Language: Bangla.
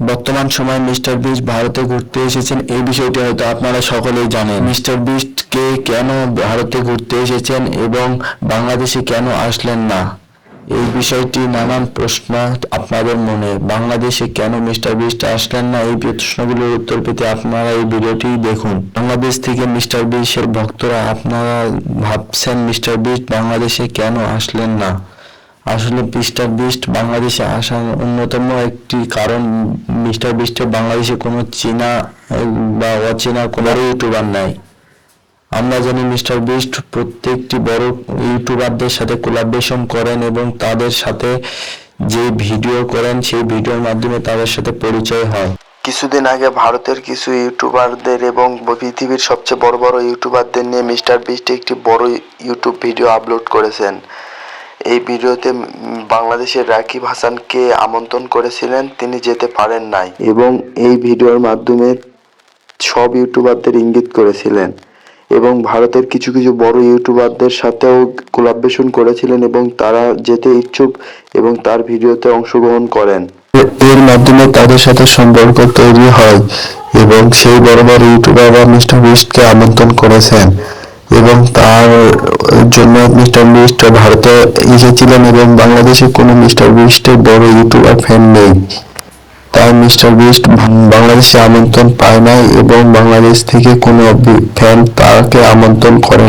বর্তমান সময়ে মিস্টার বিস্ট ভারতে ঘুরতে এসেছেন, এই বিষয়টি হয়তো আপনারা সকলেই জানেন। মিস্টার বিস্ট কে কেন ভারতে ঘুরতে এসেছেন এবং বাংলাদেশে কেন আসলেন না, এই বিষয়টি নানান প্রশ্ন আপনাদের মনে। বাংলাদেশে কেন মিস্টার বিস্ট আসলেন না, এই প্রশ্নগুলোর উত্তর পেতে আপনারা এই ভিডিওটি দেখুন। বাংলাদেশ থেকে মিস্টার বিস্টের ভক্তরা আপনারা ভাবছেন মিস্টার বিস্ট বাংলাদেশে কেন আসলেন না। আসলে মিস্টার বিস্ট বাংলাদেশে আসার অন্যতম একটি কারণ, মিস্টার বিস্টের বাংলাদেশে কোনো চীনা বা অচেনা কোনো ইউটিউবার নাই। আমরা জানি মিস্টার বিস্ট প্রত্যেকটি বড় ইউটিউবারদের সাথে কোলাবোরেশন করেন এবং তাদের সাথে যে ভিডিও করেন সেই ভিডিওর মাধ্যমে তাদের সাথে পরিচয় হয়। কিছুদিন আগে ভারতের কিছু ইউটিউবারদের এবং পৃথিবীর সবচেয়ে বড় বড় ইউটিউবারদের নিয়ে মিস্টার বিস্ট একটি বড় ইউটিউব ভিডিও আপলোড করেছেন। এই ভিডিওতে বাংলাদেশের রাকিব হাসানকে আমন্ত্রণ করেছিলেন, তিনি যেতে পারেন নাই এবং এই ভিডিওর মাধ্যমে সব ইউটিউবারদের ইঙ্গিত করেছিলেন এবং ভারতের কিছু কিছু বড় ইউটিউবারদের সাথেও কোলাবোরেশন করেছিলেন এবং তারা যেতে ইচ্ছুক এবং তার ভিডিওতে অংশগ্রহণ করেন। এর মাধ্যমে তাদের সাথে সম্পর্ক তৈরি হয় এবং সেই বড় বড় ইউটিউবাররা মিস্টার বিস্টকে আমন্ত্রণ করেছেন এবং তার জন্য মিস্টার বিস্ট ভারতে এসেছিলেন এবং বাংলাদেশে কোনো মিস্টার বিস্টের বড় ইউটিউবার ফ্যান নেই, তাই মিস্টার বিস্ট বাংলাদেশে আমন্ত্রণ পায় নাই এবং বাংলাদেশ থেকে কোনো ফ্যান তাকে আমন্ত্রণ করেন।